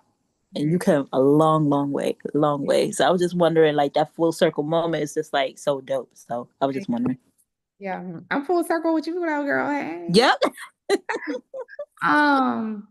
and you come a long, long way, long way. So I was just wondering, like that full circle moment is just like so dope. So I was just wondering. Yeah, I'm full circle with you now, girl. Hey. Yep. Um,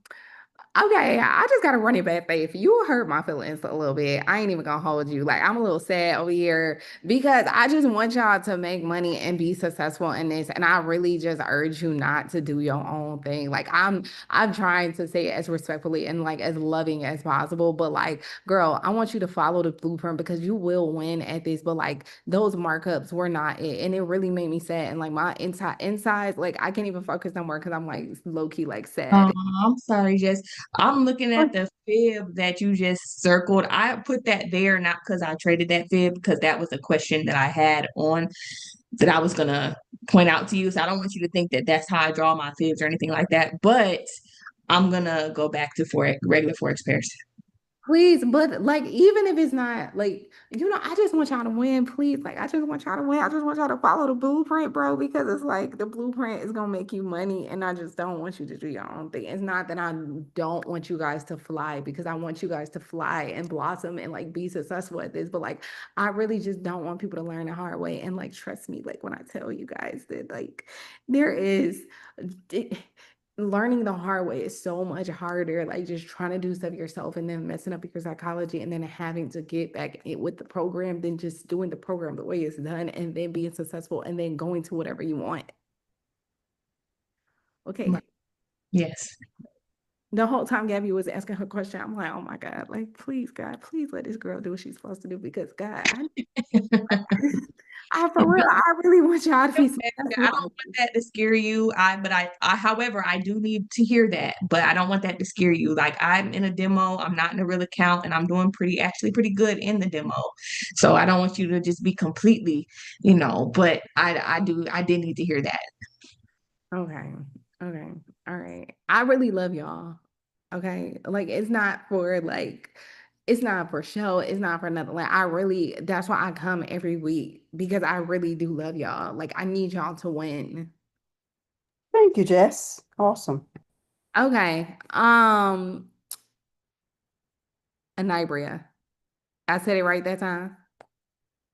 okay, I just gotta run it back, Faith. You hurt my feelings a little bit. I ain't even gonna hold you. Like, I'm a little sad over here because I just want y'all to make money and be successful in this. And I really just urge you not to do your own thing. Like, I'm trying to say it as respectfully and like as loving as possible. But like, girl, I want you to follow the blueprint because you will win at this. But like those markups were not it. And it really made me sad. And like my insides, like I can't even focus no more because I'm like low-key like sad. I'm sorry, Jess. I'm looking at the fib that you just circled. I put that there not because I traded that fib, because that was a question that I had on that I was gonna point out to you. So I don't want you to think that that's how I draw my fibs or anything like that. But I'm gonna go back to regular forex pairs. Please, but like, even if it's not like, I just want y'all to win, please. Like, I just want y'all to win. I just want y'all to follow the blueprint, bro, because it's like the blueprint is gonna make you money, and I just don't want you to do your own thing. It's not that I don't want you guys to fly, because I want you guys to fly and blossom and like be successful at this, but like, I really just don't want people to learn the hard way. And like, trust me, like when I tell you guys that like there is. Learning the hard way is so much harder, like just trying to do stuff yourself and then messing up your psychology and then having to get back with the program than just doing the program the way it's done and then being successful and then going to whatever you want. Okay. Yes. The whole time Gabby was asking her question, I'm like, oh my God, like, please, God, please let this girl do what she's supposed to do because God, for real, I really want y'all to be successful. I don't want that to scare you. However, I do need to hear that, but I don't want that to scare you. Like I'm in a demo, I'm not in a real account, and I'm doing actually pretty good in the demo. So I don't want you to just be completely, but I did need to hear that. Okay. Okay. All right. I really love y'all. Okay. Like it's not for show. It's not for nothing. Like that's why I come every week because I really do love y'all. Like I need y'all to win. Thank you, Jess. Awesome. Okay. Anibria. I said it right that time.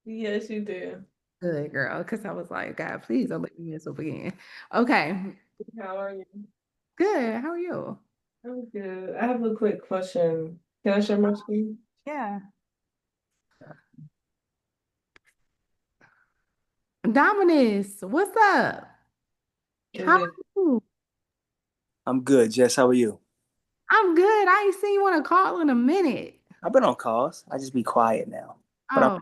Yes, you did. Good girl. Because I was like, God, please don't let me mess up again. Okay. How are you? Good. How are you? I'm good. I have a quick question. Can I share my screen? Yeah. Dominus, what's up? How are you? I'm good, Jess. How are you? I'm good. I ain't seen you on a call in a minute. I've been on calls. I just be quiet now. But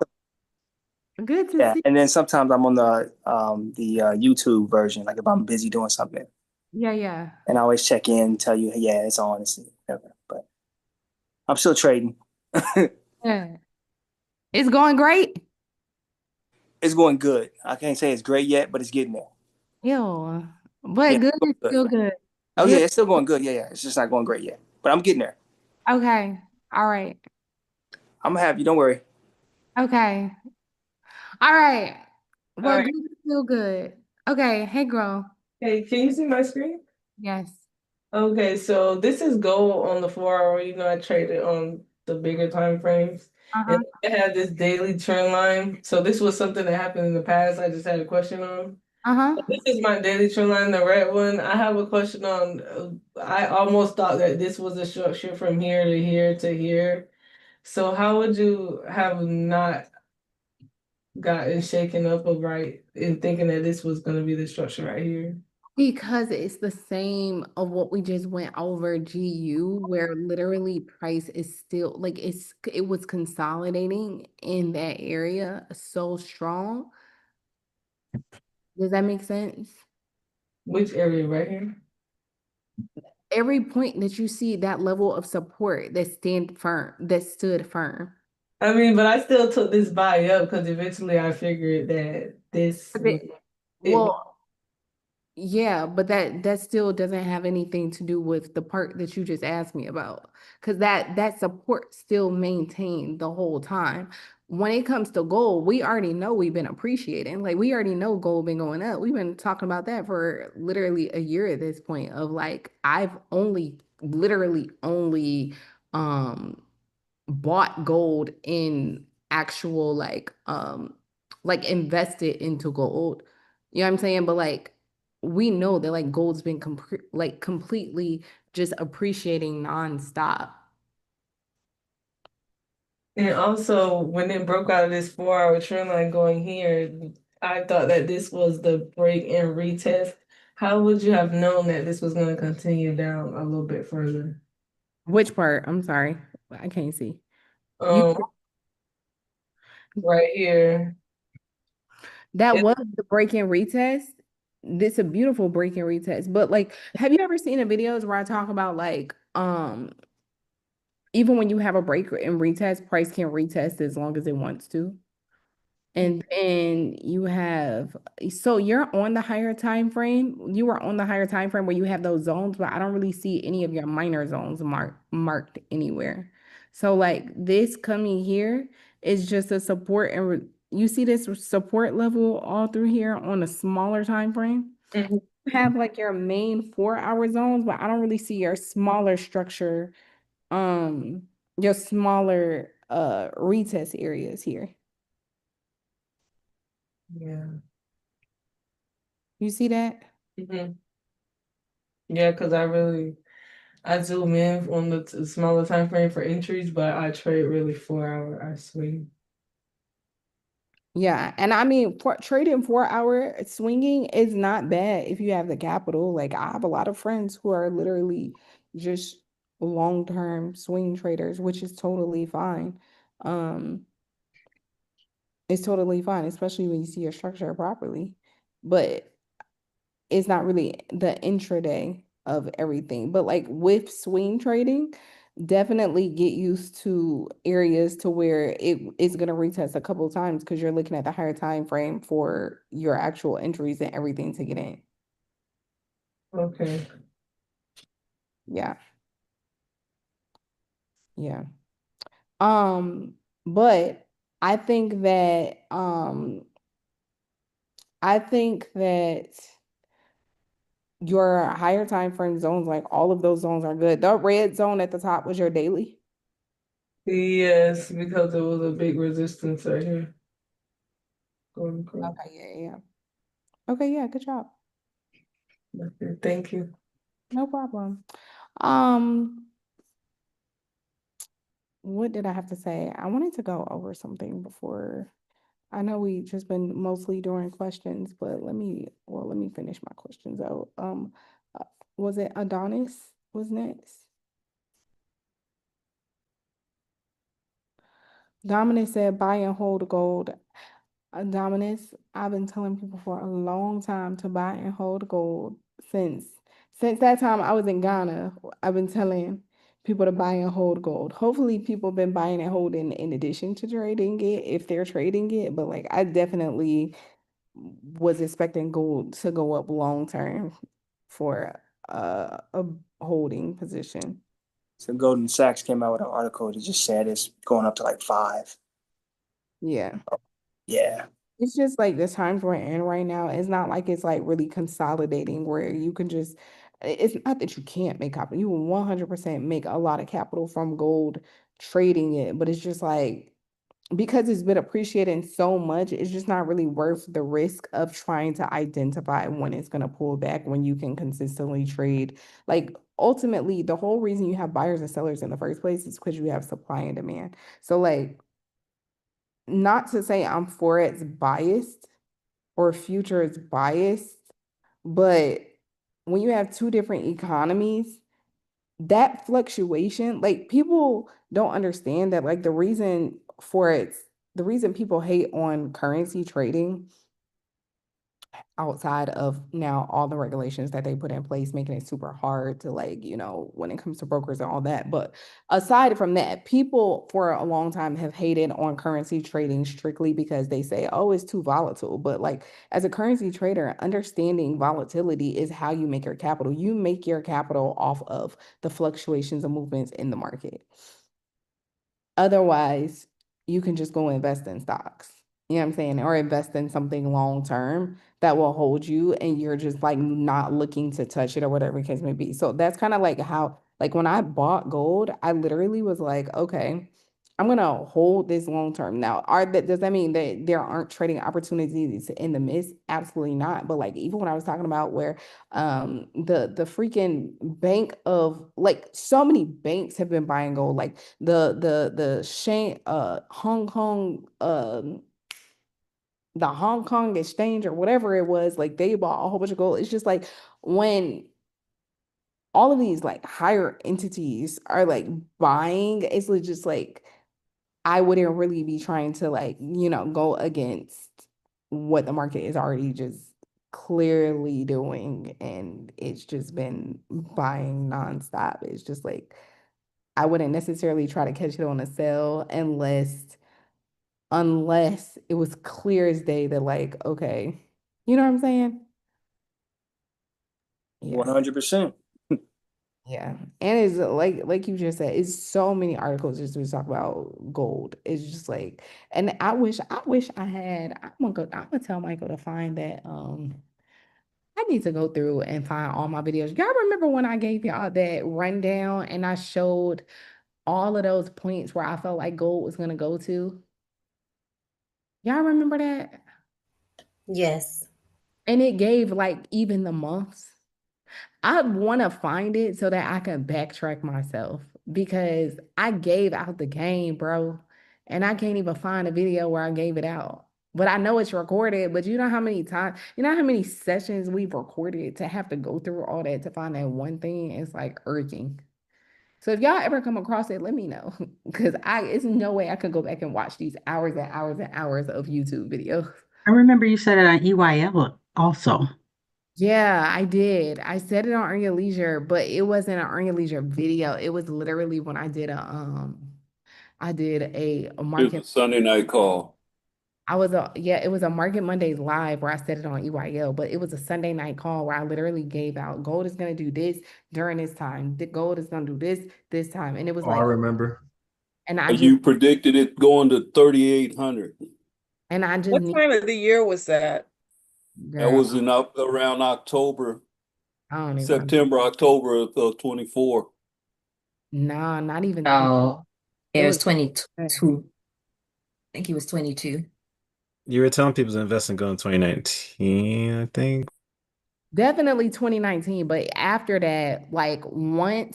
Good to yeah. see. And then sometimes I'm on the YouTube version, like if I'm busy doing something. Yeah. And I always check in, tell you, yeah, it's on, it's whatever. But I'm still trading. Yeah. It's going great. It's going good. I can't say it's great yet, but it's getting there. Yo, but Yeah, good it's is good. still good. Oh Good. yeah, it's still going good. Yeah. It's just not going great yet. But I'm getting there. Okay. All right. I'm gonna have you, don't worry. Okay. All right. All Well, right. good is still good. Okay. Hey, girl. Hey, can you see my screen? Yes. Okay, so this is gold on the 4 hour. I traded on the bigger time frames. And I have this daily trend line. So this was something that happened in the past. I just had a question on. This is my daily trend line, the red one. I have a question on. I almost thought that this was a structure from here to here to here. So how would you have not gotten shaken up of right in thinking that this was going to be the structure right here? Because it's the same of what we just went over GU, where literally price is still like it was consolidating in that area so strong. Does that make sense? Which area right here? Every point that you see that level of support that stood firm. I mean, but I still took this buy up because eventually I figured that this would, it, Well, yeah, but that still doesn't have anything to do with the part that you just asked me about. Because that support still maintained the whole time. When it comes to gold, we already know we've been appreciating. Like we already know gold been going up. We've been talking about that for literally a year at this point of like I've only literally only bought gold in actual like invested into gold. You know what I'm saying? But like we know that like gold's been completely just appreciating nonstop. and also when it broke out of this 4 hour trend line going here, I thought that this was the break and retest. How would you have known that this was going to continue down a little bit further? Which part? I'm sorry. I can't see. Um, right here. That Yeah. was the break and retest. This a beautiful break and retest. But like, have you ever seen the videos where I talk about like even when you have a break and retest, price can retest as long as it wants to. And then you have, so you're on the higher time frame. You are on the higher time frame where you have those zones, but I don't really see any of your minor zones marked anywhere. So like this coming here is just a support you see this support level all through here on a smaller time frame. Mhm. You have like your main 4 hour zones, but I don't really see your smaller structure, your smaller retest areas here. Yeah. You see that? Mhm. Yeah, because I zoom in on the smaller time frame for entries, but I trade really 4 hour. I swing. Yeah, and I mean, trading 4 hour swinging is not bad if you have the capital. Like I have a lot of friends who are literally just long-term swing traders, which is totally fine. Um, it's totally fine, especially when you see your structure properly. But it's not really the intraday of everything. But like with swing trading, definitely get used to areas to where it is going to retest a couple of times because you're looking at the higher time frame for your actual entries and everything to get in. Okay. Yeah. Yeah. But I think that I think that your higher time frame zones, like all of those zones are good. The red zone at the top was your daily. Yes, because it was a big resistance right here. Okay, yeah. Okay, yeah, good job. Okay, thank you. No problem. What did I have to say? I wanted to go over something before. I know we just been mostly doing questions, but let me finish my questions out. Uh, was it Adonis was next? Dominic said buy and hold gold. Dominus, I've been telling people for a long time to buy and hold gold since that time I was in Ghana. I've been telling people to buy and hold gold. Hopefully, people been buying and holding in addition to trading it if they're trading it. But like, I definitely was expecting gold to go up long term for a holding position. So Goldman Sachs came out with an article that just said it's going up to like 5. Yeah. Yeah. It's just like the times we're in right now. It's not like it's like really consolidating where you can just, it's not that you can't make capital. You will 100% make a lot of capital from gold trading it, but it's just like, because it's been appreciating so much, it's just not really worth the risk of trying to identify when it's going to pull back when you can consistently trade. Like ultimately, the whole reason you have buyers and sellers in the first place is because you have supply and demand. So like, not to say I'm forex biased or futures biased, but when you have two different economies, that fluctuation, like people don't understand that like the reason people hate on currency trading outside of now all the regulations that they put in place, making it super hard to like, when it comes to brokers and all that. But aside from that, people for a long time have hated on currency trading strictly because they say, oh, it's too volatile. But like as a currency trader, understanding volatility is how you make your capital. You make your capital off of the fluctuations and movements in the market. Otherwise, you can just go invest in stocks. You know what I'm saying? Or invest in something long term that will hold you and you're just like not looking to touch it or whatever the case may be. So that's kind of like how, like when I bought gold, I literally was like, okay, I'm gonna hold this long term. Now, does that mean that there aren't trading opportunities in the midst? Absolutely not. But like even when I was talking about where the freaking bank of like so many banks have been buying gold, like the the Hong Kong exchange or whatever it was, like they bought a whole bunch of gold. It's just like when all of these like higher entities are like buying, it's just like I wouldn't really be trying to like, go against what the market is already just clearly doing. And it's just been buying nonstop. It's just like I wouldn't necessarily try to catch it on a sell unless it was clear as day that like, okay, you know what I'm saying? Yeah. 100%. Yeah. And it's like you just said, it's so many articles just to talk about gold. It's just like, and I wish I had, I'm gonna tell Michael to find that I need to go through and find all my videos. Y'all remember when I gave y'all that rundown and I showed all of those points where I felt like gold was gonna go to? Y'all remember that? Yes. And it gave like even the months. I want to find it so that I can backtrack myself because I gave out the game, bro. And I can't even find a video where I gave it out. But I know it's recorded, but you know how many times, you know how many sessions we've recorded to have to go through all that to find that one thing? It's like irking. So if y'all ever come across it, let me know. Because it's no way I could go back and watch these hours and hours and hours of YouTube videos. I remember you said it on EYL also. Yeah, I did. I said it on Earn Your Leisure, but it wasn't an Earn Your Leisure video. It was literally when I did I did a It was market. a Sunday night call. It was a Market Mondays live where I said it on EYL, but it was a Sunday night call where I literally gave out gold is gonna do this during this time. The gold is gonna do this time. And it was Oh, I like, remember. and I just You predicted it going to 3,800. What time of the year was that? That was around October, I don't even remember. September, October of 24. Nah, not even. Oh, It it was was 22. I think he was 22. You were telling people to invest in gold in 2019, I think. definitely 2019, but after that, like when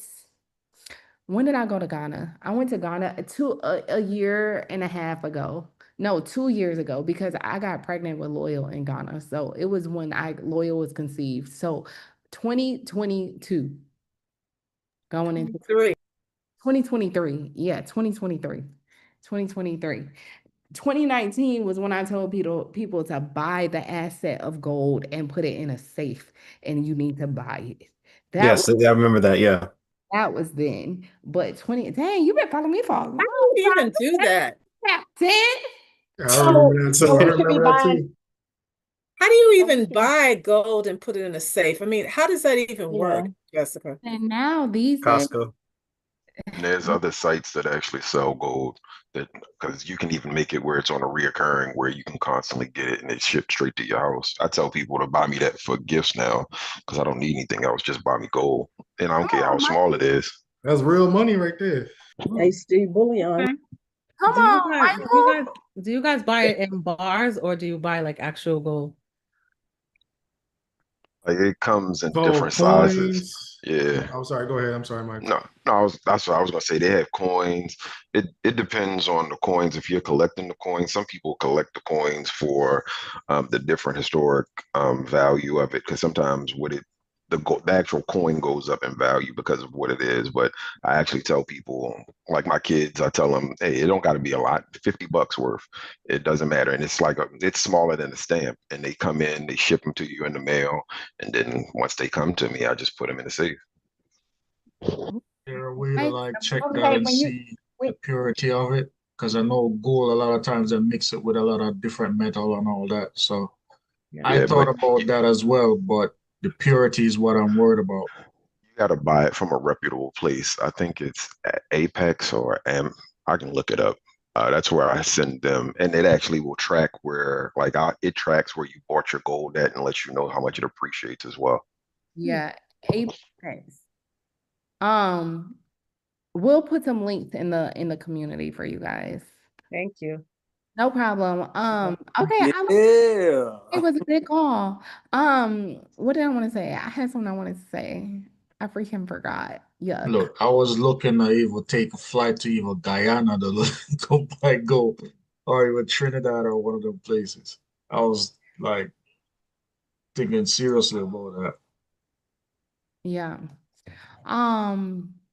did I go to Ghana? I went to Ghana a year and a half ago. No, 2 years ago, because I got pregnant with Loyal in Ghana. So it was when Loyal was conceived. So 2022, going into 2023. Yeah, 2023. 2023. 2019 was when I told people to buy the asset of gold and put it in a safe, and you need to buy it. That was Yes, I remember that. Yeah. that was then. But 20, dang, you've been following me for a long How do you even do that? time. 10? I remember that too. I we should be remember that buying. too. How do you even buy gold and put it in a safe? I mean, how does that even work, Jessica? And now these days, Costco. And there's other sites that actually sell gold that because you can even make it where it's on a reoccurring where you can constantly get it and it's shipped straight to your house. I tell people to buy me that for gifts now because I don't need anything else. Just buy me gold. And I don't care how small it is. That's real money right there. HD bullion. come Do you on, guys, Michael. do you guys buy it in bars or do you buy like actual gold? Like it comes in So different sizes. coins. Yeah. I'm sorry. Go ahead. I'm sorry, Mike. No, that's what I was gonna say. They have coins. It depends on the coins. If you're collecting the coins, some people collect the coins for the different historic value of it. Because sometimes the actual coin goes up in value because of what it is. But I actually tell people, like my kids, I tell them, hey, it don't got to be a lot, $50 worth. It doesn't matter. And it's like it's smaller than a stamp. And they come in, they ship them to you in the mail. And then once they come to me, I just put them in the safe. There a way to like check that Okay, and see the purity of it? Because I know gold, a lot of times they mix it with a lot of different metal and all that. So I Yeah, thought but about that as well, but the purity is what I'm worried about. you got to buy it from a reputable place. I think it's Apex or I can look it up. That's where I send them, and it actually will track where, like, it tracks where you bought your gold at and lets you know how much it appreciates as well. Yeah, Apex. Um, we'll put some links in the community for you guys. Thank you. No problem. Okay, Yeah. it was a good call. What did I want to say? I had something I wanted to say. I freaking forgot. Yuck. Look, I was looking to either take a flight to either Guyana to go buy gold or even Trinidad or one of them places. I was like thinking seriously about that. Yeah.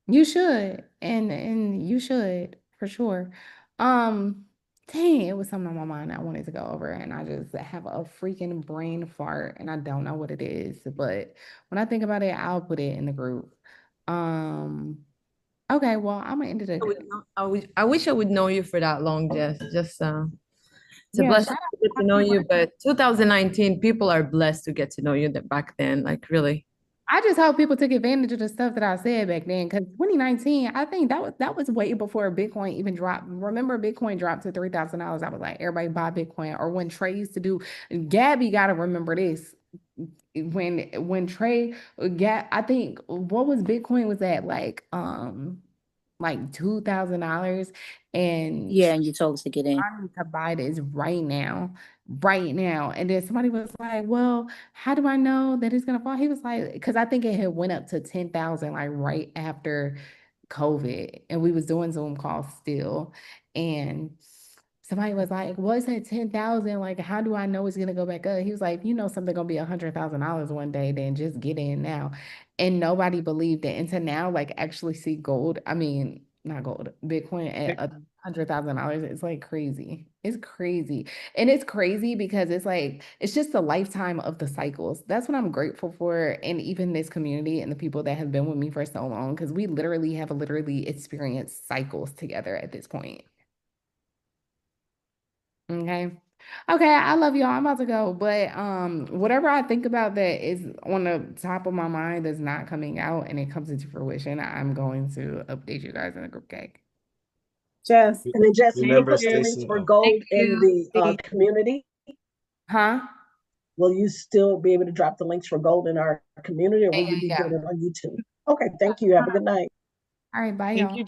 You should, and you should for sure. Um, Dang, it was something on my mind I wanted to go over, and I just have a freaking brain fart, and I don't know what it is. But when I think about it, I'll put it in the group. Um, okay, well, I'm gonna end it. I wish I would know you for that long, Jess. Just it's a Yeah, blessing shout to get to know out. you. But 2019, people are blessed to get to know you back then. Like really. I just hope people took advantage of the stuff that I said back then, because 2019, I think that was way before Bitcoin even dropped. Remember, Bitcoin dropped to $3,000. I was like, everybody buy Bitcoin. Or when Trey used to do, Gabby got to remember this. When Trey, I think what was Bitcoin was at like $2,000, and Yeah, and you told us to get in. I need to buy this right now, right now. And then somebody was like, well, how do I know that it's gonna fall? He was like, because I think it had went up to 10,000 like right after COVID, and we was doing Zoom calls still. And somebody was like, what's at 10,000? Like, how do I know it's gonna go back up? He was like, you know something gonna be $100,000 one day, then just get in now. And nobody believed it. And to now, like actually see gold, I mean, not gold, Bitcoin at $100,000. It's like crazy. It's crazy. And it's crazy because it's like, it's just the lifetime of the cycles. That's what I'm grateful for. And even this community and the people that have been with me for so long, because we literally have experienced cycles together at this point. Okay. Okay, I love y'all. I'm about to go. But whatever I think about that is on the top of my mind that's not coming out and it comes into fruition, I'm going to update you guys in the group chat. Jess, and then Jess, will you Remember, put the links Stacy. for gold in the community? Huh? Will you still be able to drop the links for gold in our community, or will you be Yeah. doing it on YouTube? Okay, thank you. Have a good night. All right, bye, Thank y'all. you,